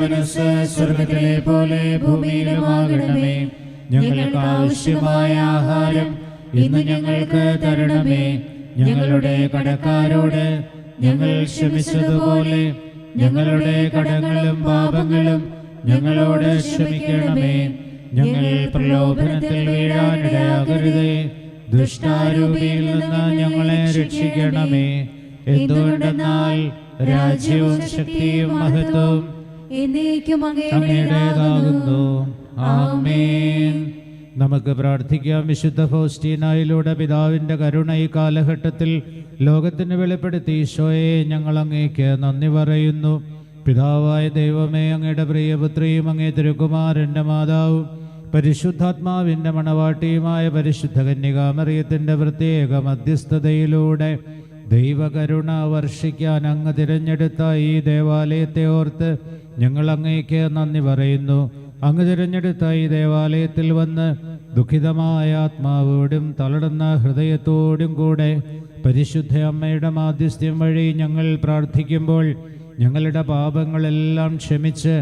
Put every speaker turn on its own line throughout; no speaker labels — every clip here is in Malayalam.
മനസ്സ് സ്വർഗ്ഗത്തിലെ പോലെ ഭൂമിയിലുമാകണമേ. ഞങ്ങൾക്ക് ആവശ്യമായ ആഹാരം ഇന്ന് ഞങ്ങൾക്ക് തരണമേ. ഞങ്ങളുടെ കടക്കാരോട് ഞങ്ങൾ ക്ഷമിച്ചതുപോലെ ഞങ്ങളുടെ കടങ്ങളും പാപങ്ങളും ഞങ്ങളോട് ക്ഷമിക്കണമേ. ഞങ്ങൾ പ്രലോഭനത്തിൽ വീഴാനിടയാകരുതേ. ദുഷ്ടാരൂപിയിൽ നിന്ന് ഞങ്ങളെ രക്ഷിക്കണമേ. എന്തുകൊണ്ടെന്നാൽ രാജ്യവും ശക്തിയും മഹത്വവും അങ്ങയുടേതാകുന്നു. ആമേൻ. നമുക്ക് പ്രാർത്ഥിക്കാം. വിശുദ്ധ ഫൗസ്റ്റീനായിലൂടെ പിതാവിൻ്റെ കരുണ ഈ കാലഘട്ടത്തിൽ ലോകത്തിന് വെളിപ്പെടുത്തി ഈശോയെ ഞങ്ങൾ അങ്ങേക്ക് നന്ദി പറയുന്നു. പിതാവായ ദൈവമേ, അങ്ങയുടെ പ്രിയപുത്രിയും അങ്ങേ തിരുക്കുമാരൻ്റെ മാതാവും പരിശുദ്ധാത്മാവിൻ്റെ മണവാട്ടിയുമായ പരിശുദ്ധ കന്യകാമറിയത്തിൻ്റെ പ്രത്യേക മധ്യസ്ഥതയിലൂടെ ദൈവകരുണ വർഷിക്കാൻ അങ്ങ് തിരഞ്ഞെടുത്ത ഈ ദേവാലയത്തെ ഓർത്ത് ഞങ്ങൾ അങ്ങേക്ക് നന്ദി പറയുന്നു. അങ്ങ് തിരഞ്ഞെടുത്ത ഈ ദേവാലയത്തിൽ വന്ന് ദുഃഖിതമായ ആത്മാവോടും തളർന്ന ഹൃദയത്തോടും കൂടെ പരിശുദ്ധ അമ്മയുടെ മാധ്യസ്ഥ്യം വഴി ഞങ്ങൾ പ്രാർത്ഥിക്കുമ്പോൾ ഞങ്ങളുടെ പാപങ്ങളെല്ലാം ക്ഷമിച്ച്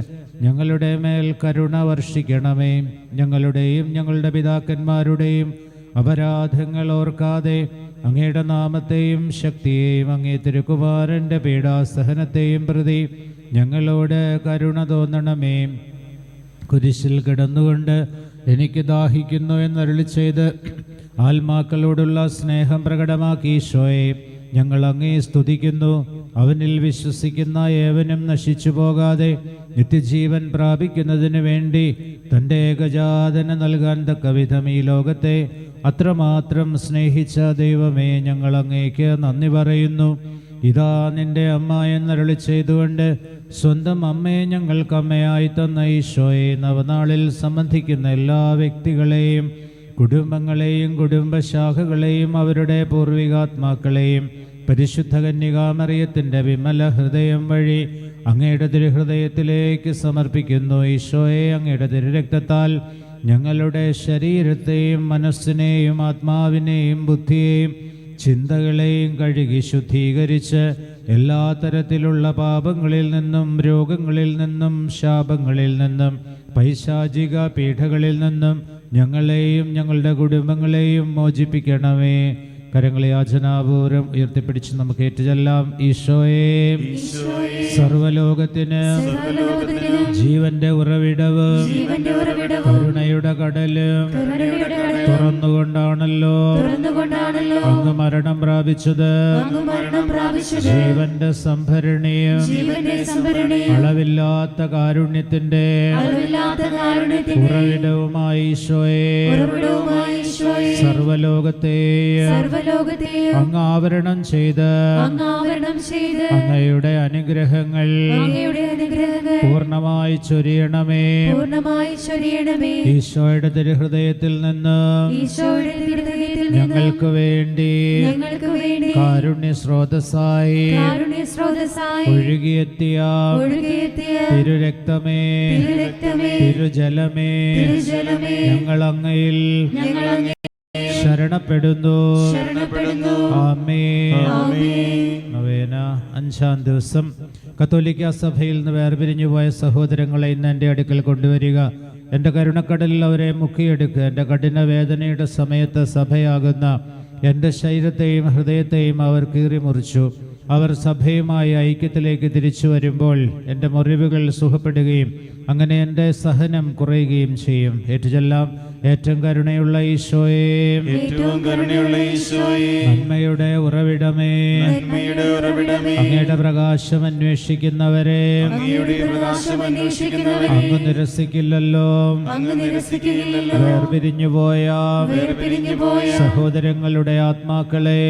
ഞങ്ങളുടെ മേൽ കരുണ വർഷിക്കണമേ. ഞങ്ങളുടെയും ഞങ്ങളുടെ പിതാക്കന്മാരുടെയും അപരാധങ്ങൾ ഓർക്കാതെ അങ്ങയുടെ നാമത്തെയും ശക്തിയെയും അങ്ങേ തിരുക്കുമാരൻ്റെ പീഡാസഹനത്തെയും പ്രതി ഞങ്ങളോട് കരുണ തോന്നണമേ. കുരിശിൽ കിടന്നുകൊണ്ട് എനിക്ക് ദാഹിക്കുന്നു എന്നരുളി ചെയ്ത് ആത്മാക്കളോടുള്ള സ്നേഹം പ്രകടമാക്കി ഈശോയെ ഞങ്ങൾ അങ്ങേ സ്തുതിക്കുന്നു. അവനിൽ വിശ്വസിക്കുന്ന ഏവനും നശിച്ചു പോകാതെ നിത്യജീവൻ പ്രാപിക്കുന്നതിന് വേണ്ടി തൻ്റെ ഏകജാതന് നൽകാൻ തക്ക വിധം ഈ ലോകത്തെ അത്രമാത്രം സ്നേഹിച്ച ദൈവമേ, ഞങ്ങൾ അങ്ങേക്ക് നന്ദി പറയുന്നു. ഇതാ നിന്റെ അമ്മ എന്നരുളി ചെയ്തുകൊണ്ട് സ്വന്തം അമ്മയെ ഞങ്ങൾക്ക് അമ്മയായി തന്ന ഈശോയെ നവനാളിൽ സംബന്ധിക്കുന്ന എല്ലാ വ്യക്തികളെയും കുടുംബങ്ങളെയും കുടുംബശാഖകളെയും അവരുടെ പൂർവികാത്മാക്കളെയും പരിശുദ്ധ കന്യകാമറിയത്തിൻ്റെ വിമല ഹൃദയം വഴി അങ്ങയുടെ തിരുഹൃദയത്തിലേക്ക് സമർപ്പിക്കുന്നു. ഈശോയെ, അങ്ങയുടെ തിരുരക്തത്താൽ ഞങ്ങളുടെ ശരീരത്തെയും മനസ്സിനെയും ആത്മാവിനെയും ബുദ്ധിയെയും ചിന്തകളെയും കഴുകി ശുദ്ധീകരിച്ച് എല്ലാ തരത്തിലുള്ള പാപങ്ങളിൽ നിന്നും രോഗങ്ങളിൽ നിന്നും ശാപങ്ങളിൽ നിന്നും പൈശാചിക പീഠകളിൽ നിന്നും ഞങ്ങളെയും ഞങ്ങളുടെ കുടുംബങ്ങളെയും മോചിപ്പിക്കണമേ. കരങ്ങളെ യാചനാപൂർവം ഉയർത്തിപ്പിടിച്ച് നമുക്ക് ഏറ്റുചൊല്ലാം. ഈശോയെ, സർവലോകത്തിന് ജീവന്റെ ഉറവിടവും കരുണയുടെ കടലും തുറന്നുകൊണ്ടാണല്ലോ അങ്ങ് മരണം പ്രാപിച്ചത്. ജീവന്റെ സംഭരണിയും അളവില്ലാത്ത കാരുണ്യത്തിന്റെ ഉറവിടവുമായി ഈശോയെ, സർവലോകത്തെയും അങ്ങ് ആവരണം ചെയ്ത് അങ്ങയുടെ അനുഗ്രഹങ്ങൾ പൂർണ്ണമായി ചൊരിയണമേ. ഈശോയുടെ തിരുഹൃദയത്തിൽ നിന്ന് ഞങ്ങൾക്ക് വേണ്ടി കാരുണ്യ സ്രോതസ്സായി ഒഴുകിയെത്തിയ തിരുരക്തമേ, തിരുജലമേ, ഞങ്ങൾ അങ്ങയിൽ ശരണപ്പെടുന്നു. ആമേൻ. നൊവേന 5-ാം ദിവസം. കത്തോലിക്ക സഭയിൽ നിന്ന് വേർപിരിഞ്ഞു പോയ സഹോദരങ്ങളെ ഇന്ന് എൻ്റെ അടുക്കൽ കൊണ്ടുവരിക. എൻ്റെ കരുണക്കടലിൽ അവരെ മുക്കിയെടുക്കുക. എൻ്റെ കഠിന വേദനയുടെ സമയത്ത് സഭയാകുന്ന എൻ്റെ ശരീരത്തെയും ഹൃദയത്തെയും അവർ കീറി മുറിച്ചു. അവർ സഭയുമായി ഐക്യത്തിലേക്ക് തിരിച്ചു വരുമ്പോൾ എൻ്റെ മുറിവുകൾ സുഖപ്പെടുകയും അങ്ങനെ എൻ്റെ സഹനം കുറയുകയും ചെയ്യും. ഏറ്റുചൊല്ലാം. ഏറ്റവും കരുണയുള്ള ഈശോയെ, നന്മയുടെ ഉറവിടമേ, അങ്ങയുടെ പ്രകാശം അന്വേഷിക്കുന്നവരെ അങ്ങ് നിരസിക്കില്ലല്ലോ. വേർപിരിഞ്ഞു പോയ സഹോദരങ്ങളുടെ ആത്മാക്കളെ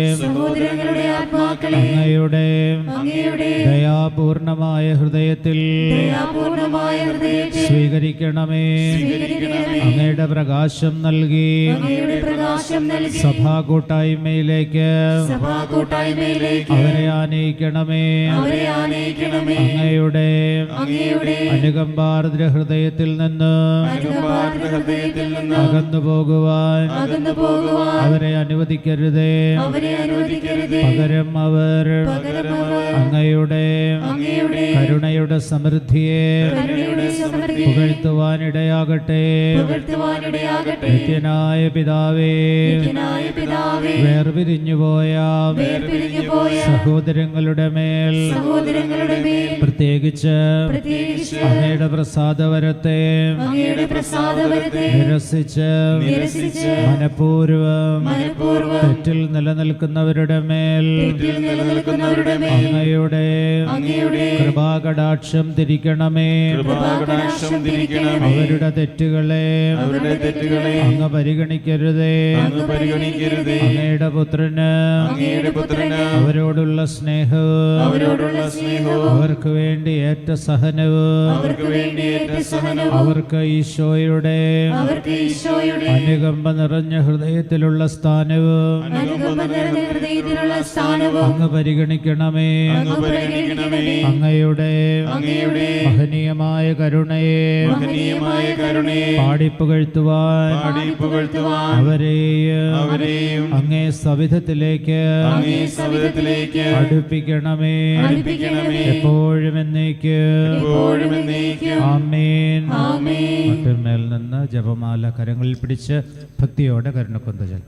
അങ്ങയുടെ ദയാപൂർണമായ ഹൃദയത്തിൽ സ്വീകരിക്കണമേ. അങ്ങയുടെ പ്രകാശം നൽകി സഭാ കൂട്ടായ്മയിലേക്ക് അവരെ ആനയിക്കണമേ. അങ്ങയുടെ അനുകമ്പാർദ്ര ഹൃദയത്തിൽ നിന്ന് അകന്നു പോകുവാൻ അവരെ അനുവദിക്കരുതേ. പകരം അവർ അങ്ങയുടെ കരുണയുടെ സമൃദ്ധിയെ പുകഴ്ത്തുവാനിടയാകട്ടെ. നിത്യനായ പിതാവേ, വേർപിരിഞ്ഞുപോയ സഹോദരങ്ങളുടെ മേൽ പ്രത്യേകിച്ച് അങ്ങയുടെ പ്രസാദവരത്തെ നിരസിച്ച് മനഃപൂർവ്വം തെറ്റിൽ നിലനിൽക്കുന്നവരുടെ മേൽ അങ്ങയുടെ കൃപാകടാക്ഷം തിരിക്കണമേ. അവരുടെ തെറ്റുകളെ അങ്ങ് പരിഗണിക്കരുതേ. അങ്ങയുടെ പുത്രന് അവരോടുള്ള സ്നേഹവും അവർക്ക് വേണ്ടി ഏറ്റ സഹനവും അവർക്ക് ഈശോയുടെ അനുകമ്പ നിറഞ്ഞ ഹൃദയത്തിലുള്ള സ്ഥാനവും അങ്ങ് പരിഗണിക്കണമേ. അങ്ങയുടെ മഹനീയമായ കരുണയെ പാടിപ്പുകഴ്ത്തുവാൻ അവരെയും അങ്ങേ സവിധത്തിലേക്ക് അടുപ്പിക്കണമേ. എപ്പോഴും എന്നേക്കും ആമേൻ. മറ്റൊരുമേൽ നിന്ന് ജപമാല കരങ്ങളിൽ പിടിച്ച് ഭക്തിയോടെ കരുണക്കൊന്ത ചൊല്ലുക.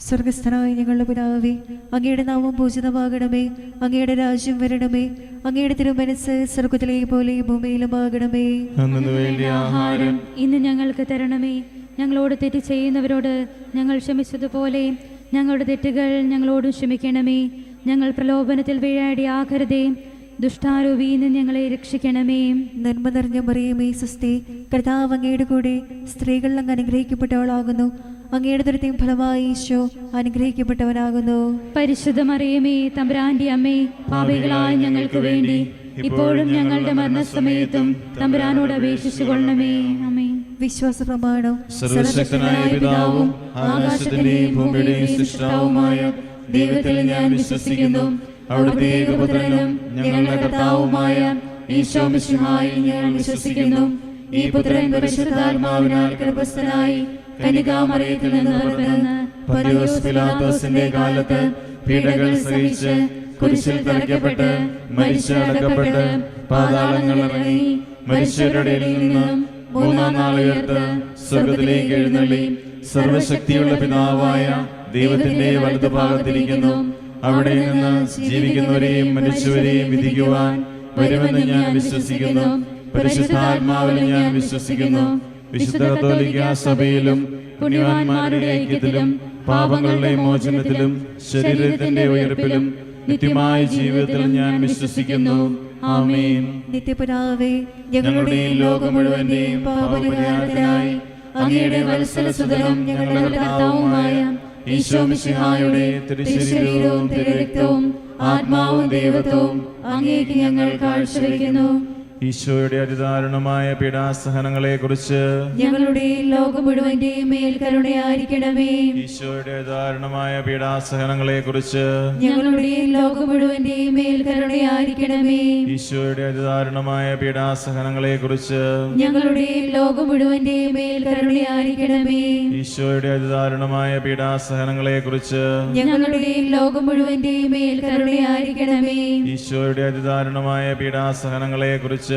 സ്വർഗസ്ഥനായ ഞങ്ങളുടെ പിതാവേ, അങ്ങയുടെ നാമം പൂജിതമാകണമേ. അങ്ങയുടെ രാജ്യം വരണമേ. അങ്ങയുടെ തിരുമനസ്സ് സ്വർഗത്തിലെ പോലെ ഭൂമിയിലുമാകണമേ.
അന്നു വേണ്ടി ആഹാരം
ഇന്ന് ഞങ്ങൾക്ക് തരണമേ. ഞങ്ങളോട് തെറ്റ് ചെയ്യുന്നവരോട് ഞങ്ങൾ ക്ഷമിച്ചതുപോലെ ഞങ്ങളുടെ തെറ്റുകൾ ഞങ്ങളോടും ക്ഷമിക്കണമേ. ഞങ്ങൾ പ്രലോഭനത്തിൽ വീഴാടിയാകരുതേ. ദുഷ്ടാരൂപിയിൽ നിന്ന് ഞങ്ങളെ രക്ഷിക്കണമേ.
നന്മ നിറഞ്ഞ മറിയമേ, സ്വസ്തി, കർത്താവ് അങ്ങയുടെ കൂടെ സ്ത്രീകൾ അങ്ങ് അനുഗ്രഹിക്കപ്പെട്ടവളാകുന്നു. അങ്ങയുടെ ദുരിതം ഫലമായി ഈശോ അനുഗ്രഹിക്കപ്പെട്ടവനാകുന്നു.
പരിശുദ്ധ മറിയമേ, തമ്പുരാന്റെ അമ്മേ, പാപികളായ ഞങ്ങൾക്ക് വേണ്ടി ഇപ്പോഴും ഞങ്ങളുടെ മരണസമയത്തും തമ്പുരാനോട് അപേക്ഷിച്ചു കൊള്ളണമേ. ആമേൻ.
വിശ്വാസ പ്രമാണം.
സർവശക്തനായ പിതാവും ആകാശത്തിന്റെയും ഭൂമിയുടെയും സൃഷ്ടാവുമായ ദൈവത്തിൽ ഞാൻ വിശ്വസിക്കുന്നു. അവിടുത്തെ ഏകപുത്രനും ഞങ്ങളുടെ കർത്താവുമായ ഈശോ മിശിഹായിൽ ഞാൻ വിശ്വസിക്കുന്നു. ഈ പുത്രൻ പരിശുദ്ധാത്മാവിനാൽ ഗർഭസ്ഥനായി കന്യകാമറിയത്തിൽ നിന്ന് പിറന്ന് പന്തിയോസ് പിലാത്തോസിന്റെ കാലത്ത് പീഡകൾ സഹിച്ച് കുരിശിൽ തറയ്ക്കപ്പെട്ട് മരിച്ച് അടക്കപ്പെട്ട് പാതാളങ്ങളിൽ ഇറങ്ങി മരിച്ചവരുടെ ഇടയിൽ നിന്നും മൂന്നാം നാൾ ഉയർത്ത് സ്വർഗ്ഗത്തിലേക്ക് എഴുന്നള്ളി സർവശക്തിയുള്ള പിതാവായ ദൈവത്തിന്റെ വലതുഭാഗത്തിരിക്കുന്നു. അവിടെ നിന്ന് ജീവിക്കുന്നവരെയും മരിച്ചവരെയും വിധിക്കുവാൻ വരുമെന്ന് ഞാൻ വിശ്വസിക്കുന്നു. പരിശുദ്ധാത്മാവിൽ ഞാൻ വിശ്വസിക്കുന്നു. വിശുദ്ധ കത്തോലിക്കാ സഭയിലും പുണ്യവാന്മാരുടെ ഐക്യത്തിലും പാപങ്ങളുടെ മോചനത്തിലും ശരീരത്തിന്റെ ഉയർപ്പിലും നിത്യമായ ജീവിതത്തിലും ഞാൻ വിശ്വസിക്കുന്നു. ആമേൻ.
നിത്യപിതാവേ, ഞങ്ങളുടെയും ലോകം മുഴുവന്റെയും പാപപരിഹാരത്തിനായി അങ്ങയുടെ വത്സലസുതനും ഞങ്ങളുടെ കർത്താവുമായ ഈശോ മിശിഹായുടെ തിരുശരീരവും തിരുരക്തവും ആത്മാവും ദൈവത്വവും അങ്ങേക്ക് ഞങ്ങൾ കാഴ്ചവെക്കുന്നു.
ഈശോയുടെ അതിദാരുണമായ പീഡാസഹനങ്ങളെ കുറിച്ച്
ഞങ്ങളുടെയും ലോകം മുഴുവന്റെയും മേൽ കരുണയായിരിക്കണമേ.
ഈശോയുടെ അതിദാരുണമായ പീഡാസഹനങ്ങളെ കുറിച്ച്
ഞങ്ങളുടെയും ലോകം മുഴുവന്റെയും മേൽ കരുണയായിരിക്കണമേ.
ഈശോയുടെ അതിദാരുണമായ പീഡാസഹനങ്ങളെ കുറിച്ച്
ഞങ്ങളുടെയും ലോകം മുഴുവന്റെയും മേൽ കരുണയായിരിക്കണമേ.
ഈശോയുടെ അതിദാരുണമായ പീഡാസഹനങ്ങളെ കുറിച്ച്
ഞങ്ങളുടെയും ലോകം മുഴുവന്റെയും മേൽ കരുണയായിരിക്കണമേ.
ഈശോയുടെ അതിദാരുണമായ പീഡാസഹനങ്ങളെ കുറിച്ച്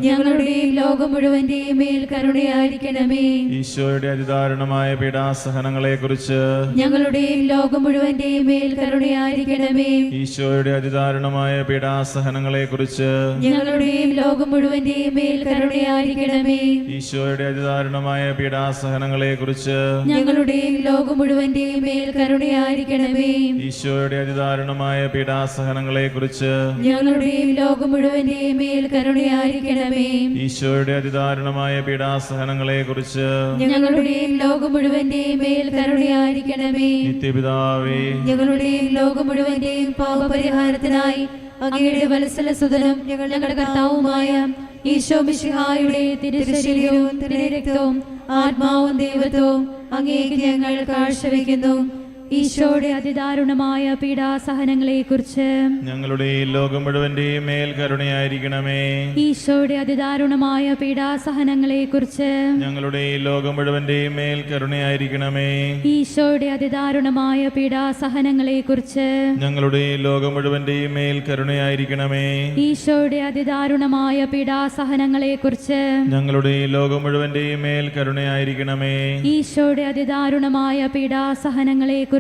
ഞങ്ങളുടെയും ലോകം മുഴുവന്റെയും മേൽ കരുണയായിരിക്കണമേ.
ഈശോയുടെ അതിദാരുണമായ പീഡാസഹനങ്ങളെ കുറിച്ച്
ഞങ്ങളുടെയും ലോകം മുഴുവന്റെയും മേൽ കരുണയായിരിക്കണമേ.
ഈശോയുടെ അതിദാരുണമായ പീഡാസഹനങ്ങളെ കുറിച്ച്
ഞങ്ങളുടെയും ലോകം മുഴുവന്റെയും മേൽ കരുണയായിരിക്കണമേ.
ഈശോയുടെ അതിദാരുണമായ പീഡാസഹനങ്ങളെ കുറിച്ച്
ഞങ്ങളുടെയും ലോകം മുഴുവന്റെയും മേൽ കരുണയായിരിക്കണമേ.
ഈശോയുടെ അതിദാരുണമായ പീഡാസഹനങ്ങളെ കുറിച്ച്
ഞങ്ങളുടെയും ലോകം മുഴുവന്റെയും മേൽ കരുണയായിരിക്കണമേ.
ഈശോയുടെ അതിദാരുണമായ പീഡാസഹനങ്ങളെ കുറിച്ച്
ഞങ്ങളുടെയും ലോകം മുഴുവന്റെയും മേൽ കരുണയായിരിക്കണമേ.
നിത്യപിതാവേ,
ഞങ്ങളുടെയും ലോകം മുഴുവന്റെയും പാപപരിഹാരത്തിനായി അങ്ങയുടെ വത്സലസുതനും ഞങ്ങളുടെ കർത്താവുമായ ഈശോ മിശിഹായുടെ തിരുശരീരവും തിരുരക്തവും ആത്മാവും ദൈവത്വവും അങ്ങേക്ക് ഞങ്ങൾ കാഴ്ചവെക്കുന്നു.
ഈശോയുടെ അതിദാരുണമായ പീഡാസഹനങ്ങളെക്കുറിച്ച്
ഞങ്ങളുടെയും ലോകം മുഴുവന്റെയും മേൽ കരുണയായിരിക്കണമേ.
ഈശോയുടെ അതിദാരുണമായ പീഡാസഹനങ്ങളെക്കുറിച്ച്
ഞങ്ങളുടെയും ലോകം മുഴുവന്റെയും മേൽ കരുണയായിരിക്കണമേ.
ഈശോയുടെ അതിദാരുണമായ പീഡാസഹനങ്ങളെക്കുറിച്ച്
ഞങ്ങളുടെയും ലോകം മുഴുവന്റെയും മേൽ കരുണയായിരിക്കണമേ.
ഈശോയുടെ അതിദാരുണമായ പീഡാസഹനങ്ങളെക്കുറിച്ച്
ഞങ്ങളുടെയും ലോകം മുഴുവന്റെയും മേൽ കരുണയായിരിക്കണമേ.
ഈശോയുടെ അതിദാരുണമായ പീഡാസഹനങ്ങളെക്കുറിച്ച്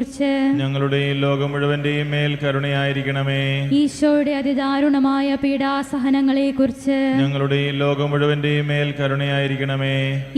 ഞങ്ങളുടെയും ലോകം മുഴുവന്റെയും മേൽ കരുണയായിരിക്കണമേ.
ഈശോയുടെ അതിദാരുണമായ പീഡാസഹനങ്ങളെക്കുറിച്ച്
ഞങ്ങളുടെയും ലോകം മുഴുവന്റെയും മേൽ കരുണയായിരിക്കണമേ.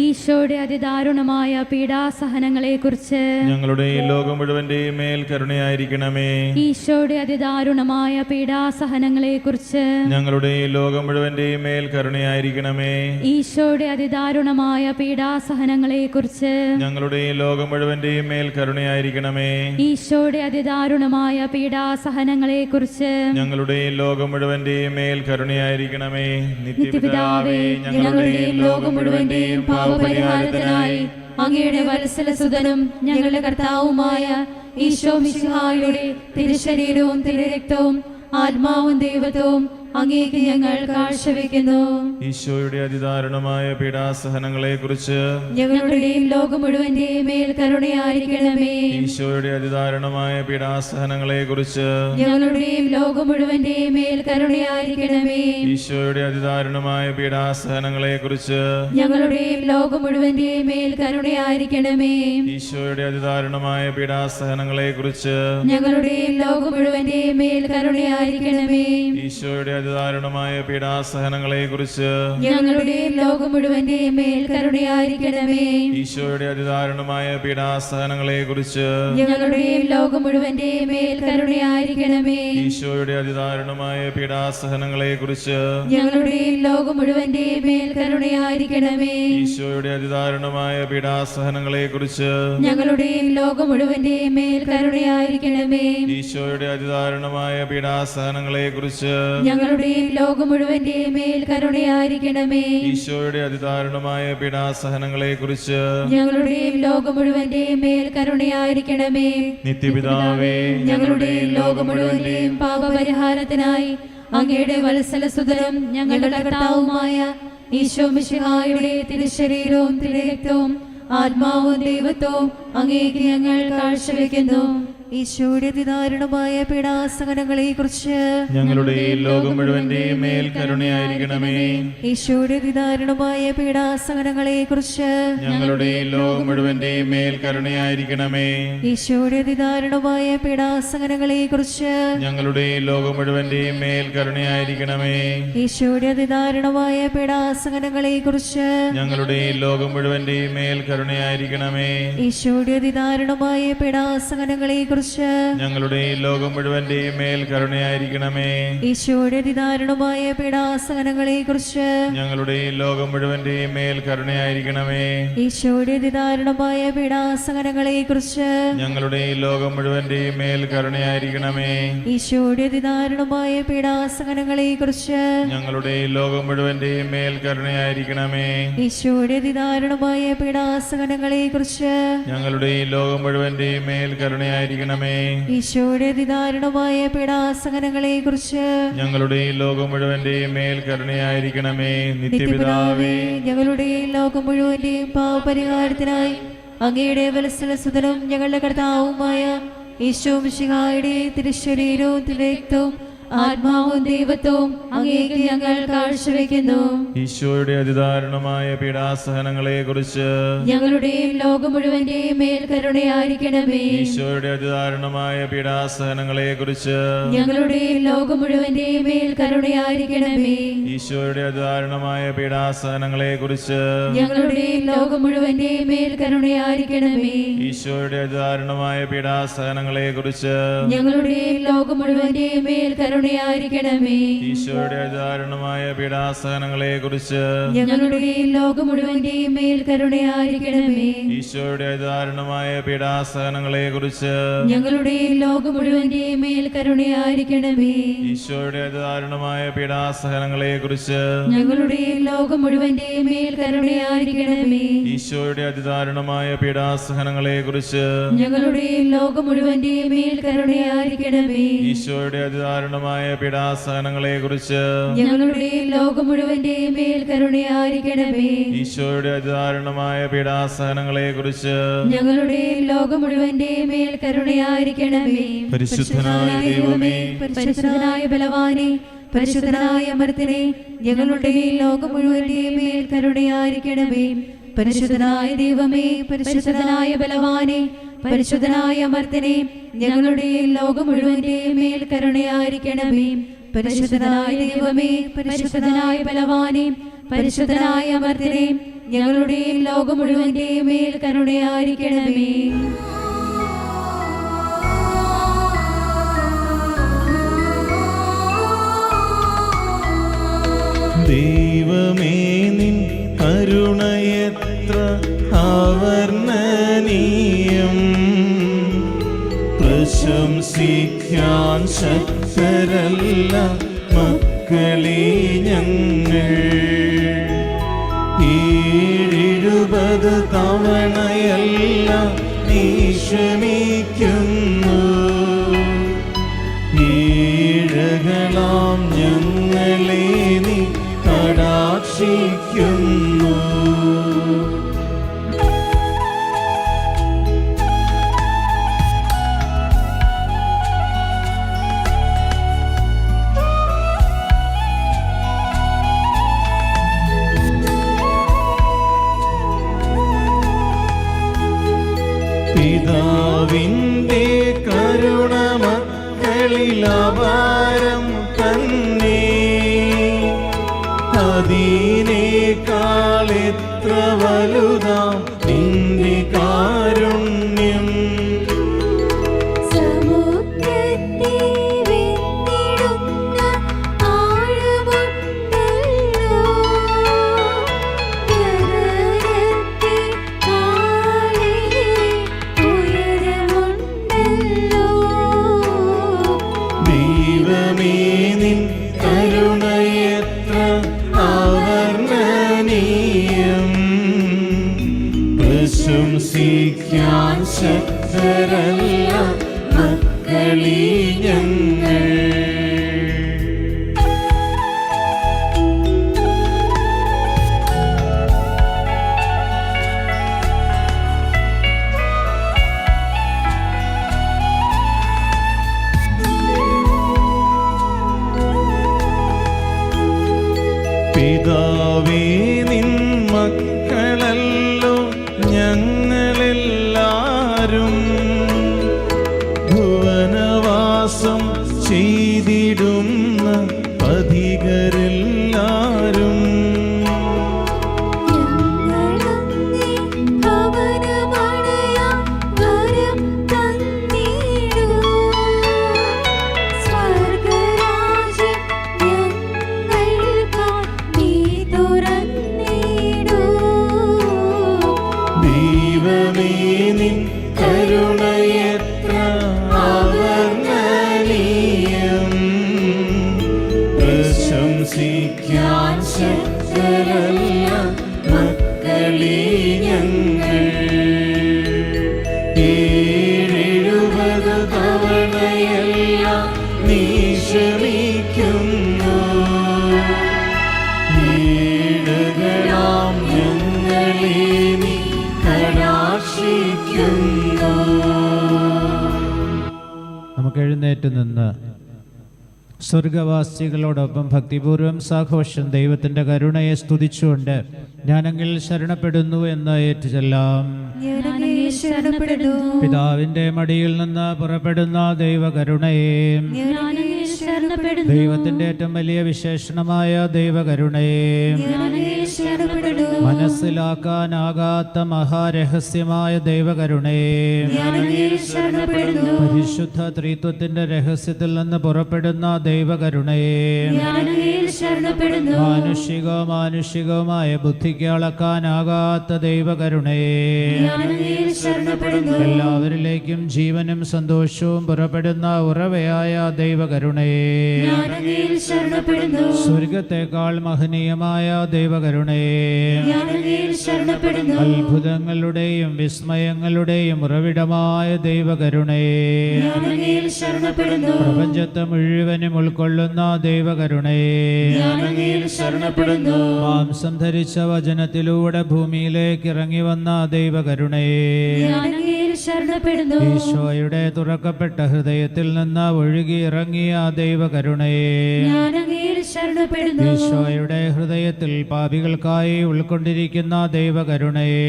ഈശോയുടെ അതിദാരുണമായ പീഡാസഹനങ്ങളെക്കുറിച്ച്
ഞങ്ങളുടെയും ലോകം മുഴുവന്റെയും മേൽ കരുണയായിരിക്കണമേ.
ഈശോയുടെ അതിദാരുണമായ പീഡാസഹനങ്ങളെക്കുറിച്ച്
ഞങ്ങളുടെയും ലോകം മുഴുവന്റെയും മേൽ കരുണയായിരിക്കണമേ.
ഈശോയുടെ അതിദാരുണമായ പീഡാസഹനങ്ങളെക്കുറിച്ച്
ഞങ്ങളുടെയും ലോകം മുഴുവന്റെയും മേൽ കരുണയായിരിക്കണമേ.
ഈശോയുടെ അതിദാരുണമായ പീഡാസഹനങ്ങളെക്കുറിച്ച്
ഞങ്ങളുടെയും ലോകം മുഴുവന്റെയും മേൽ കരുണയായിരിക്കണമേ.
നിത്യപിതാവേ, ഞങ്ങളുടെയും ലോകം മുഴുവന്റെയും പാപപരിഹാരത്തിനായി അങ്ങയുടെ വത്സലസുതനും ഞങ്ങളുടെ കർത്താവുമായ ഈശോ മിശിഹായുടെ തിരുശരീരവും തിരുരക്തവും ആത്മാവും ദൈവത്വവും അങ്ങേക്ക് ഞങ്ങൾ കാഴ്ചവെക്കുന്നു.
ഈശോയുടെ അതിദാരുണമായ പീഡാസഹനങ്ങളെ കുറിച്ച്
ഞങ്ങളുടെയും ലോകം മുഴുവന്റെയും മേൽ കരുണയായിരിക്കണമേ.
ഈശോയുടെ അതിദാരുണമായ പീഡാസഹനങ്ങളെ കുറിച്ച്
ഞങ്ങളുടെയും ലോകം മുഴുവന്റെയും മേൽ കരുണയായിരിക്കണമേ.
ഈശോയുടെ അതിദാരുണമായ പീഡാസഹനങ്ങളെ കുറിച്ച്
ഞങ്ങളുടെയും ലോകം മുഴുവന്റെയും മേൽ കരുണയായിരിക്കണമേ.
ഈശോയുടെ അതിദാരുണമായ പീഡാസഹനങ്ങളെ കുറിച്ച്
ഞങ്ങളുടെയും ലോകം മുഴുവന്റെയും മേൽ കരുണയായിരിക്കണമേ.
ഈശോയുടെ അതിദാരുണമായ പീഡാസഹനങ്ങളെ കുറിച്ച്
ഞങ്ങളുടെയും ലോകം മുഴുവന്റെയും മേൽ കരുണയായിരിക്കണമേ.
ഈശോയുടെ അതിദാരുണമായ പീഡാസഹനങ്ങളെ കുറിച്ച്
ഞങ്ങളുടെയും ലോകം മുഴുവന്റെയും മേൽ കരുണയായിരിക്കണമേ.
ഈശോയുടെ അതിദാരുണമായ പീഡാസഹനങ്ങളെ കുറിച്ച്
ഞങ്ങളുടെയും ലോകം മുഴുവന്റെയും മേൽ കരുണയായിരിക്കണമേ.
ഈശോയുടെ അതിദാരുണമായ പീഡാസഹനങ്ങളെ കുറിച്ച്
ഞങ്ങളുടെയും ലോകം മുഴുവന്റെയും മേൽ കരുണയായിരിക്കണമേ.
ഈശോയുടെ അതിദാരുണമായ പീഡാസഹനങ്ങളെ കുറിച്ച്
ഞങ്ങളുടെയും ലോകം മുഴുവന്റെയും മേൽ കരുണയായിരിക്കണമേ.
ഈശോയുടെ അതിദാരുണമായ പീഡാസഹനങ്ങളെ കുറിച്ച്
ഞങ്ങളുടെയും ലോകം മുഴുവന്റെയും മേൽ കരുണയായിരിക്കണമേ.
നിത്യപിതാവേ,
ഞങ്ങളുടെയും ലോകം മുഴുവന്റെയും പാപപരിഹാരത്തിനായി അങ്ങയുടെ വത്സലസുതനും ഞങ്ങളുടെ കർത്താവുമായ ഈശോ മിശിഹായുടെ തിരുശരീരവും തിരുരക്തവും ആത്മാവും ദൈവത്വവും അങ്ങേക്ക് ഞങ്ങൾ കാഴ്ചവെക്കുന്നു.
ഈശോയുടെ അതിദാരുണമായ പീഡാസഹനങ്ങളെ കുറിച്ച്
ഞങ്ങളുടെയും ലോകം മുഴുവന്റെയും മേൽ കരുണയായിരിക്കണമേ.
ഈശോയുടെ അതിദാരുണമായ പീഡാസഹനങ്ങളെ കുറിച്ച്
ഞങ്ങളുടെയും ലോകം മുഴുവന്റെയും മേൽ കരുണയായിരിക്കണമേ.
ഈശോയുടെ അതിദാരുണമായ പീഡാസഹനങ്ങളെ കുറിച്ച്
ഞങ്ങളുടെയും ലോകം മുഴുവന്റെയും മേൽ കരുണയായിരിക്കണമേ.
ഈശോയുടെ അതിദാരുണമായ പീഡാസഹനങ്ങളെ കുറിച്ച്
ഞങ്ങളുടെയും ലോകം മുഴുവന്റെയും മേൽ കരുണയായിരിക്കണമേ.
ഈശോയുടെ അതിദാരുണമായ പീഡാസഹനങ്ങളെ കുറിച്ച്
ഞങ്ങളുടെയും ലോകം മുഴുവന്റെയും മേൽ കരുണയായിരിക്കണമേ.
ഈശോയുടെ അതിദാരുണമായ പീഡാസഹനങ്ങളെ കുറിച്ച്
ഞങ്ങളുടെയും ലോകം മുഴുവന്റെയും മേൽ കരുണയായിരിക്കണമേ.
ഈശോയുടെ അതിദാരുണമായ പീഡാസഹനങ്ങളെ കുറിച്ച്
ഞങ്ങളുടെയും ലോകം മുഴുവന്റെയും മേൽ കരുണയായിരിക്കണമേ.
ഈശോയുടെ അതിദാരുണമായ പീഡാസഹനങ്ങളെ കുറിച്ച്
ഞങ്ങളുടെയും ലോകം മുഴുവന്റെയും മേൽ കരുണയായിരിക്കണമേ.
ഈശോയുടെ അതിദാരുണമായ പീഡാസഹനങ്ങളെ കുറിച്ച്
ഞങ്ങളുടെയും ലോകം മുഴുവന്റെയും മേൽ കരുണയായിരിക്കണമേ.
ഈശോയുടെ അതിദാരുണമായ പീഡാസഹനങ്ങളെ കുറിച്ച്
ഞങ്ങളുടെയും ലോകം മുഴുവന്റെയും മേൽ കരുണയായിരിക്കണമേ.
നിത്യപിതാവേ,
നിത്യപിതാവേ,
ഞങ്ങളുടെയും ലോകം മുഴുവന്റെയും പാപപരിഹാരത്തിനായി അങ്ങയുടെ വത്സലസുതനും ഞങ്ങളുടെ കർത്താവുമായ ഈശോ മിശിഹായുടെ തിരുശരീരവും തിരുരക്തവും ആത്മാവും ദൈവത്വവും അങ്ങേക്ക് ഞങ്ങൾ കാഴ്ചവെക്കുന്നു.
ഈശോയുടെ അതിദാരുണമായ പീഡാസഹനങ്ങളെ കുറിച്ച്
ഞങ്ങളുടെയും ലോകം മുഴുവന്റെയും മേൽ കരുണയായിരിക്കണമേ.
ഈശോയുടെ അതിദാരുണമായ പീഡാസഹനങ്ങളെ കുറിച്ച്
ഞങ്ങളുടെയും ലോകം മുഴുവന്റെയും മേൽ കരുണയായിരിക്കണമേ.
ഈശോയുടെ അതിദാരുണമായ പീഡാസഹനങ്ങളെ കുറിച്ച്
ഞങ്ങളുടെയും ലോകം മുഴുവന്റെയും മേൽ കരുണയായിരിക്കണമേ.
ഈശോയുടെ അതിദാരുണമായ പീഡാസഹനങ്ങളെ കുറിച്ച്
ഞങ്ങളുടെയും ലോകം മുഴുവന്റെയും മേൽ കരുണയായിരിക്കണമേ. കരുണയായിരിക്കണമേ.
ഈശോയുടെ അതിദാരുണമായ പീഡാസഹനങ്ങളെ കുറിച്ച്
ഞങ്ങളുടെയും ലോകം മുഴുവന്റെയും മേൽ കരുണയായിരിക്കണമേ.
ഈശോയുടെ അതിദാരുണമായ പീഡാസഹനങ്ങളെ കുറിച്ച്
ഞങ്ങളുടെയും ലോകം മുഴുവന്റെയും മേൽ കരുണയായിരിക്കണമേ.
ഈശോയുടെ അതിദാരുണമായ പീഡാസഹനങ്ങളെ കുറിച്ച്
ഞങ്ങളുടെയും ലോകം മുഴുവന്റെയും മേൽ കരുണയായിരിക്കണമേ.
ഈശോയുടെ അതിദാരുണമായ പീഡാസഹനങ്ങളെ കുറിച്ച്
ഞങ്ങളുടെയും ലോകം മുഴുവന്റെയും മേൽ കരുണയായിരിക്കണമേ.
ഈശോയുടെ അതിദാരുണമായ പീഡാസഹനങ്ങളെ കുറിച്ച്
ഞങ്ങളുടെയും ലോകം മുഴുവന്റെയും മേൽ കരുണയായിരിക്കണമേ.
ഈശോയുടെ അതിദാരുണമായ പീഡാസഹനങ്ങളെ കുറിച്ച്
ഞങ്ങളുടെയും ലോകം മുഴുവന്റെയും മേൽ കരുണയായിരിക്കണമേ.
പരിശുദ്ധനായ ദൈവമേ,
പരിശുദ്ധനായ ബലവാനെ, പരിശുദ്ധനായ അമർത്തിനെ, ഞങ്ങളുടെ മേൽ ലോകം മുഴുവന്റെയും മേൽ കരുണയായിരിക്കണമേ. പരിശുദ്ധനായ ദൈവമേ, പരിശുദ്ധനായ ബലവാനെ, പരിശുദ്ധനായ അമർത്തിനെ, ഞങ്ങളുടെ ലോകം മുഴുവന്റെയും മേൽ കരുണയായിരിക്കണമേ. പരിശുദ്ധനായ ദൈവമേ, പരിശുദ്ധനായ ബലവാനെ, പരിശുദ്ധനായ അമർത്തിനെ, ഞങ്ങളുടെ ലോകം മുഴുവന്റെയും മേൽ കരുണയായിരിക്കണമേ.
ദൈവമേ നിൻ കരുണയെത്ര അവർണ്ണനീയം, പ്രശംസിക്കാൻ ശക്തരല്ല മക്കളെ ഞങ്ങൾ. 70 തവണയല്ല നീ ക്ഷമിക്കുന്നു, ഈഴകളാം ഞങ്ങളെ നീ കടാക്ഷിക്കുന്നു. പിതാവിൻ്റെ കരുണ മക്കളിൽ അപാരം തന്നെ, അതിനേക്കാൾ എത്ര വലുതാം നിന്റെ കാരുണ്യം. ദൈവമേ നിൻ കരുണയെത്ര അവർണ്ണനീയം, പ്രശംസിക്കാൻ ശക്തരല്ല മക്കളെ ഞങ്ങൾ. പിതാവേ നിൻ മക്കളല്ലോ ഞങ്ങളെല്ലാരും, ഭുവനവാസം ചെയ്തിടുന്ന അധികരെല്ലാരും. ദൈവമേ നിൻ കരുണയെത്ര അവർണ്ണനീയം, പ്രശംസിക്കാൻ ശക്തരല്ല മക്കളെ ഞങ്ങൾ. 70 തവണയല്ല നീ ക്ഷമിക്കുന്നു, ഈഴകളാം ഞങ്ങളെ നീ കടാക്ഷിക്കുന്നു.
നമുക്ക് എഴുന്നേറ്റ് നിന്ന് സ്വർഗവാസികളോടൊപ്പം ഭക്തിപൂർവ്വം സാഘോഷം ദൈവത്തിൻ്റെ കരുണയെ സ്തുതിച്ചുകൊണ്ട് ഞാനെങ്കിൽ ശരണപ്പെടുന്നു എന്ന് ഏറ്റുചൊല്ലാം. പിതാവിൻ്റെ മടിയിൽ നിന്ന് പുറപ്പെടുന്ന ദൈവകരുണയെ
ശരണപ്പെടുന്നു.
ദൈവത്തിന്റെ ഏറ്റവും വലിയ വിശേഷണമായ ദൈവകരുണയെ
ഞാൻ അങ്ങയിൽ ശരണപ്പെടുന്നു.
മനസ്സിലാക്കാനാകാത്ത മഹാരഹസ്യമായ ദൈവകരുണയെ
ഞാൻ അങ്ങയിൽ ശരണപ്പെടുന്നു.
പരിശുദ്ധ ത്രിത്വത്തിന്റെ രഹസ്യത്തിൽ നിന്ന് പുറപ്പെടുന്ന ദൈവകരുണയെ
ഞാൻ അങ്ങയിൽ ശരണപ്പെടുന്നു.
മാനുഷികവുമായ ബുദ്ധിക്ക് അളക്കാനാകാത്ത ദൈവകരുണയെ
ഞാൻ അങ്ങയിൽ ശരണപ്പെടുന്നു.
എല്ലാവരിലേക്കും ജീവനും സന്തോഷവും പുറപ്പെടുന്ന ഉറവയായ ദൈവകരുണയെ
ഞാൻ അങ്ങയിൽ ശരണപ്പെടുന്നു.
സ്വർഗത്തെക്കാൾ മഹനീയമായ ദൈവകരുണയെ
ഞാൻ അങ്ങയിൽ ശരണപ്പെടുന്നു.
അത്ഭുതങ്ങളുടെയും വിസ്മയങ്ങളുടെയും ഉറവിടമായ ദൈവകരുണയെ
ഞാൻ അങ്ങയിൽ ശരണപ്പെടുന്നു.
പ്രപഞ്ചത്തെ മുഴുവനും ഉൾക്കൊള്ളുന്ന ദൈവകരുണയെ
ഞാൻ അങ്ങയിൽ ശരണപ്പെടുന്നു.
മാംസം ധരിച്ച വചനത്തിലൂടെ ഭൂമിയിലേക്ക് ഇറങ്ങി വന്ന ദൈവകരുണയെ
ഞാൻ അങ്ങയിൽ ശരണപ്പെടുന്നു.
ഈശോയുടെ തുറക്കപ്പെട്ട ഹൃദയത്തിൽ നിന്ന് ഒഴുകി ഇറങ്ങിയ ദൈവകരുണയെ
ഞാൻ അങ്ങയിൽ ശരണപ്പെടുന്നു.
ഈശോയുടെ ഹൃദയത്തിൽ പാപികൾക്കായി ഉൾക്കൊണ്ടിരിക്കുന്ന ദൈവകരുണയെ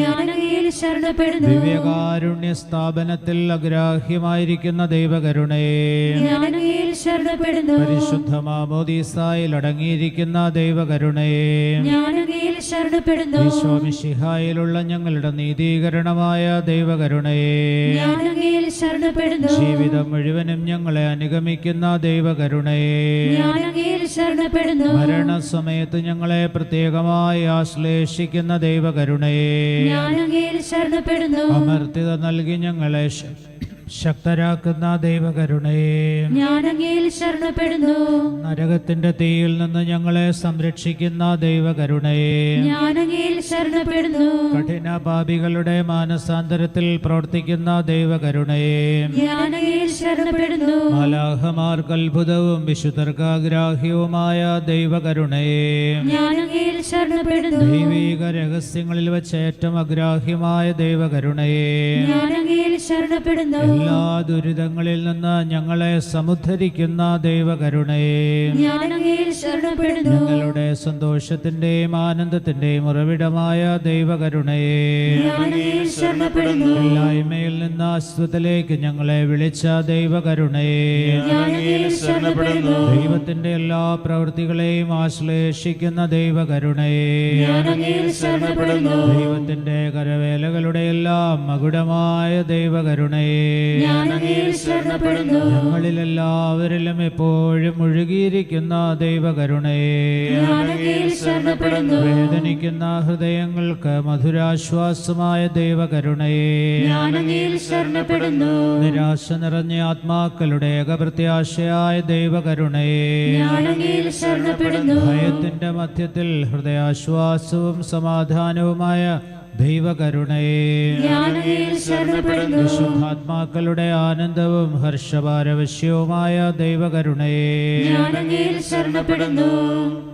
ഞാൻ അങ്ങയിൽ ശരണപ്പെടുന്നു.
ദിവ്യകാരുണ്യ സ്ഥാപനത്തിൽ അഗ്രാഹ്യമായിരിക്കുന്ന ദൈവകരുണയെ
ഞാൻ അങ്ങയിൽ ശരണപ്പെടുന്നു.
പരിശുദ്ധ മാമോദീസായിൽ അടങ്ങിയിരിക്കുന്ന ദൈവകരുണയെ
ഞാൻ അങ്ങയിൽ ശരണപ്പെടുന്നു.
ഈശോ മിശിഹായിലുള്ള ഞങ്ങളുടെ നീതീകരണമായ ദൈവകരുണയെ
ഞാൻ അങ്ങയിൽ ശരണപ്പെടുന്നു.
ജീവിതം മുഴുവനും ഞങ്ങളെ അനുഗമിക്കുന്ന ദൈവകരുണയെ
ഞാൻ അങ്ങയിൽ ശരണപ്പെടുന്നു.
മരണസമയത്ത് ഞങ്ങളെ പ്രത്യേകമായി ആശ്ലേഷിക്കുന്ന ദൈവകരുണയെ
ഞാൻ അങ്ങയിൽ ശരണപ്പെടുന്നു.
അമർത്യത നൽകി ഞങ്ങളെ ശക്തരാക്കുന്ന ദൈവകരുണയെ
ഞാൻ അങ്ങയിൽ ശരണപ്പെടുന്നു.
നരകത്തിന്റെ തീയിൽ നിന്ന് ഞങ്ങളെ സംരക്ഷിക്കുന്ന ദൈവകരുണയെ
ഞാൻ അങ്ങയിൽ ശരണപ്പെടുന്നു.
കഠിന പാപികളുടെ മാനസാന്തരത്തിൽ പ്രവർത്തിക്കുന്ന ദൈവകരുണയെ
ഞാൻ അങ്ങയിൽ ശരണപ്പെടുന്നു.
മാലാഖമാർക്ക് അത്ഭുതവും വിശുദ്ധർക്ക് അഗ്രാഹ്യവുമായ ദൈവകരുണയെ
ഞാൻ അങ്ങയിൽ ശരണപ്പെടുന്നു.
ദൈവിക രഹസ്യങ്ങളിൽ വെച്ച് ഏറ്റവും അഗ്രാഹ്യമായ ദൈവകരുണയെ
ഞാൻ അങ്ങയിൽ ശരണപ്പെടുന്നു.
എല്ലാ ദുരിതങ്ങളിൽ നിന്ന് ഞങ്ങളെ സമുദ്ധരിക്കുന്ന ദൈവകരുണയെ
ഞാൻ അങ്ങയിൽ ശരണപ്പെടുന്നു.
ഞങ്ങളുടെ സന്തോഷത്തിന്റെയും ആനന്ദത്തിന്റെയും ഉറവിടമായ ദൈവകരുണയെ
ഞാൻ അങ്ങയിൽ ശരണപ്പെടുന്നു.
ഇല്ലായ്മയിൽ നിന്ന് അസ്വത്തിലേക്ക് ഞങ്ങളെ വിളിച്ച ദൈവകരുണയെ
ഞാൻ അങ്ങയിൽ ശരണപ്പെടുന്നു.
ദൈവത്തിന്റെ എല്ലാ പ്രവൃത്തികളെയും ആശ്ലേഷിക്കുന്ന ദൈവകരുണയെ
ഞാൻ അങ്ങയിൽ ശരണപ്പെടുന്നു.
ദൈവത്തിന്റെ കരവേലകളുടെ എല്ലാം മകുടമായ ദൈവകരുണയെ
ഞാൻ അങ്ങയിൽ ശരണപ്പെടുന്നു.
ഞങ്ങളിലെല്ലാവരിലും എപ്പോഴും മുഴുകിയിരിക്കുന്ന ദൈവകരുണയെ
ഞാൻ അങ്ങയിൽ ശരണപ്പെടുന്നു.
വേദനിക്കുന്ന ഹൃദയങ്ങൾക്ക് മധുരാശ്വാസമായ ദൈവകരുണയെ
ഞാൻ അങ്ങയിൽ ശരണപ്പെടുന്നു.
നിരാശ നിറഞ്ഞ ആത്മാക്കളുടെ ഏകപ്രത്യാശയായ ദൈവകരുണയെ
ഞാൻ അങ്ങയിൽ ശരണപ്പെടുന്നു.
ഭയത്തിന്റെ മധ്യത്തിൽ ഹൃദയാശ്വാസവും സമാധാനവുമായ ദൈവകരുണയെ
ഞാൻ അങ്ങയിൽ ശരണപ്പെടുന്നു.
വിശുദ്ധാത്മാക്കളുടെ ആനന്ദവും ഹർഷപാരവശ്യവുമായ ദൈവകരുണയെ
ഞാൻ അങ്ങയിൽ ശരണപ്പെടുന്നു.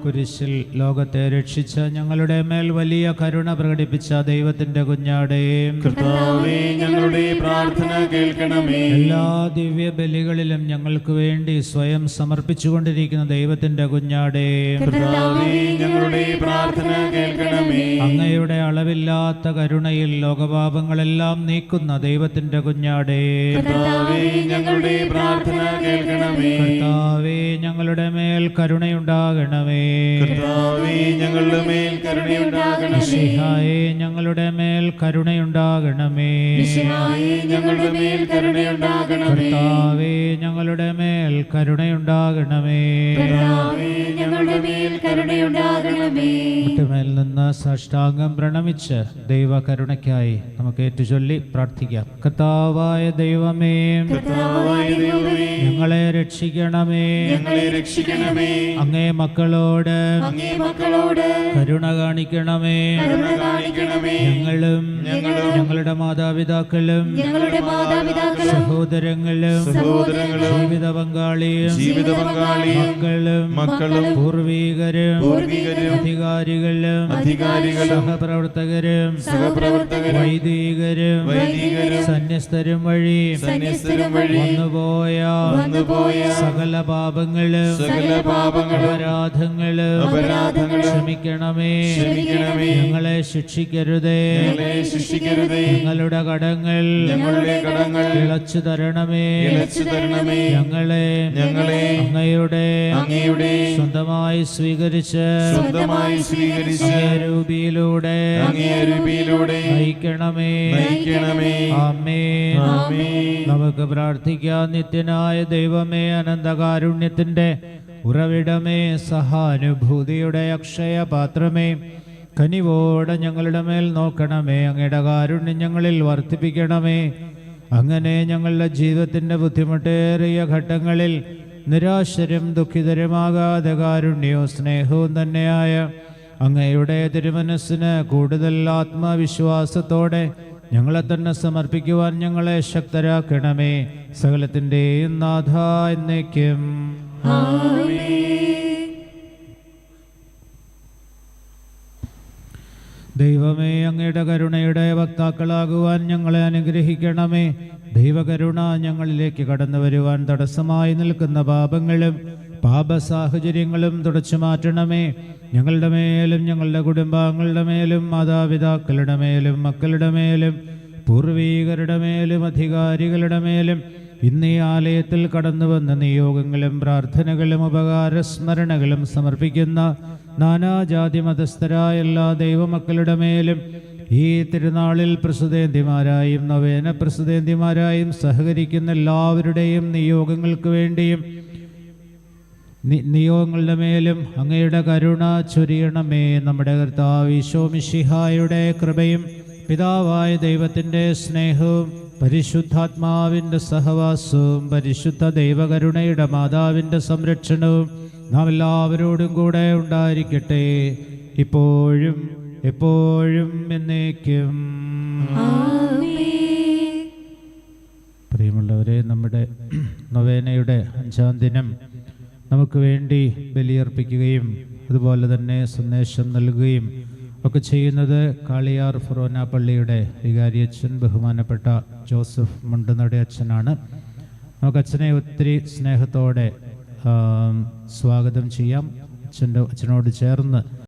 കുരിശിൽ ലോകത്തെ രക്ഷിച്ച ഞങ്ങളുടെ മേൽ വലിയ കരുണ പ്രകടിപ്പിച്ച ദൈവത്തിന്റെ കുഞ്ഞാടേ,
കർത്താവേ, ഞങ്ങളുടെ പ്രാർത്ഥന കേൾക്കണമേ.
എല്ലാ ദിവ്യ ബലികളിലും ഞങ്ങൾക്ക് വേണ്ടി സ്വയം സമർപ്പിച്ചുകൊണ്ടിരിക്കുന്ന ദൈവത്തിന്റെ കുഞ്ഞാടേ,
കർത്താവേ, ഞങ്ങളുടെ പ്രാർത്ഥന കേൾക്കണമേ.
അങ്ങയുടെ അളവില്ലാത്ത കരുണയിൽ ലോകപാപങ്ങളെല്ലാം നീക്കുന്ന ദൈവത്തിന്റെ കുഞ്ഞാടേ,
കർത്താവേ, ഞങ്ങളുടെ പ്രാർത്ഥന കേൾക്കണമേ.
കർത്താവേ, ഞങ്ങളുടെ മേൽ കരുണയുണ്ടാകണമേ.
കർത്താവേ, ഞങ്ങളുടെ മേൽ കരുണയുണ്ടാകണമേ.
മിശിഹായേ, ഞങ്ങളുടെ മേൽ കരുണയുണ്ടാകണമേ.
മിശിഹായേ, ഞങ്ങളുടെ മേൽ കരുണയുണ്ടാകണമേ.
കർത്താവേ, ഞങ്ങളുടെ മേൽ കരുണയുണ്ടാകണമേ.
കർത്താവേ, ഞങ്ങളുടെ മേൽ കരുണയുണ്ടാകണമേ.
മുട്ടുമേൽ നിന്ന് സാഷ്ടാംഗം പ്രണമിച്ച് ദൈവകരുണയ്ക്കായി നമുക്ക് ഏറ്റുചൊല്ലി പ്രാർത്ഥിക്കാം. കർത്താവായ ദൈവമേ,
കർത്താവായ ദൈവമേ,
ഞങ്ങളെ രക്ഷിക്കണമേ.
ഞങ്ങളെ രക്ഷിക്കണമേ.
അങ്ങേ മക്കളോട്
അങ്ങേ മക്കളോട്
കരുണ കാണിക്കണമേ.
കരുണ കാണിക്കണമേ.
ഞങ്ങളും ഞങ്ങളുടെ മാതാപിതാക്കളും
ഞങ്ങളുടെ മാതാപിതാക്കളും
സഹോദരങ്ങളും
സഹോദരങ്ങളും
ജീവിത പങ്കാളിയും
ജീവിത പങ്കാളിയും
മക്കളും പൂർവീകരും
പൂർവികരും
അധികാരികളും
അധികാരികളും
സഹപ്രവർത്തകരും
സഹപ്രവർത്തകരും
വൈദികരും സന്യസ്തരും വഴി വന്നുപോയ സകല പാപങ്ങളും അപരാധങ്ങളും ക്ഷമിക്കണമേ. ഞങ്ങളെ ശിക്ഷിക്കരുതേ. ഞങ്ങളുടെ കടങ്ങൾ ഇളച്ചു തരണമേ. ഞങ്ങളെ അങ്ങയുടെ സ്വന്തമായി സ്വീകരിച്ച് രൂപിയിലൂടെ നയിക്കണമേ. ആമേൻ. നമുക്ക് പ്രാർത്ഥിക്കാം. നിത്യനായ ദൈവമേ, അനന്തകാരുണ്യത്തിന്റെ ഉറവിടമേ, സഹാനുഭൂതിയുടെ അക്ഷയപാത്രമേ, കനിവോടെ ഞങ്ങളുടെ മേൽ നോക്കണമേ. അങ്ങയുടെ കാരുണ്യം ഞങ്ങളിൽ വർദ്ധിപ്പിക്കണമേ. അങ്ങനെ ഞങ്ങളുടെ ജീവിതത്തിൻ്റെ ബുദ്ധിമുട്ടേറിയ ഘട്ടങ്ങളിൽ നിരാശരും ദുഃഖിതരുമാകാതെ കാരുണ്യവും സ്നേഹവും തന്നെയായ അങ്ങയുടെ തിരുമനസ്സിന് കൂടുതൽ ആത്മവിശ്വാസത്തോടെ ഞങ്ങളെ തന്നെ സമർപ്പിക്കുവാൻ ഞങ്ങളെ ശക്തരാക്കണമേ. സകലത്തിൻ്റെയും നാഥ എന്നേക്കും. ദൈവമേ, അങ്ങയുടെ കരുണയുടെ വക്താക്കളാകുവാൻ ഞങ്ങളെ അനുഗ്രഹിക്കണമേ. ദൈവകരുണ ഞങ്ങളിലേക്ക് കടന്നു വരുവാൻ തടസ്സമായി നിൽക്കുന്ന പാപങ്ങളും പാപസാഹചര്യങ്ങളും തുടച്ചു മാറ്റണമേ. ഞങ്ങളുടെ മേലും ഞങ്ങളുടെ കുടുംബാംഗങ്ങളുടെ മേലും മാതാപിതാക്കളുടെ മേലും മക്കളുടെ മേലും പൂർവീകരുടെ മേലും അധികാരികളുടെ മേലും ഇന്ന് ഈ ആലയത്തിൽ കടന്നു വന്ന നിയോഗങ്ങളും പ്രാർത്ഥനകളും ഉപകാരസ്മരണകളും സമർപ്പിക്കുന്ന നാനാജാതി മതസ്ഥരായ എല്ലാ ദൈവമക്കളുടെ മേലും ഈ തിരുനാളിൽ പ്രസിദ്ധേന്തിമാരായും നവേന പ്രസിദ്ധേന്തിമാരായും സഹകരിക്കുന്ന എല്ലാവരുടെയും നിയോഗങ്ങൾക്ക് വേണ്ടിയും നിയോഗങ്ങളുടെ മേലും അങ്ങയുടെ കരുണ ചൊരിയണമേ. നമ്മുടെ കർത്താവ് ഈശോ മിശിഹായുടെ കൃപയും പിതാവായ ദൈവത്തിൻ്റെ സ്നേഹവും പരിശുദ്ധാത്മാവിൻ്റെ സഹവാസവും പരിശുദ്ധ ദൈവകരുണയുടെ മാതാവിൻ്റെ സംരക്ഷണവും നാം എല്ലാവരോടും കൂടെ ഉണ്ടായിരിക്കട്ടെ, ഇപ്പോഴും എപ്പോഴും എന്നേക്കും. പ്രിയമുള്ളവരെ, നമ്മുടെ നൊവേനയുടെ 5-ാം ദിനം നമുക്ക് വേണ്ടി ബലിയർപ്പിക്കുകയും അതുപോലെ തന്നെ സന്ദേശം നൽകുകയും ഒക്കെ ചെയ്യുന്നത് കാളിയാർ ഫൊറോന പള്ളിയുടെ വികാരിയച്ഛൻ ബഹുമാനപ്പെട്ട ജോസഫ് മുണ്ടുനട അച്ഛനാണ്. നമുക്ക് അച്ഛനെ ഒത്തിരി സ്നേഹത്തോടെ സ്വാഗതം ചെയ്യാം. അച്ഛനോട് ചേർന്ന്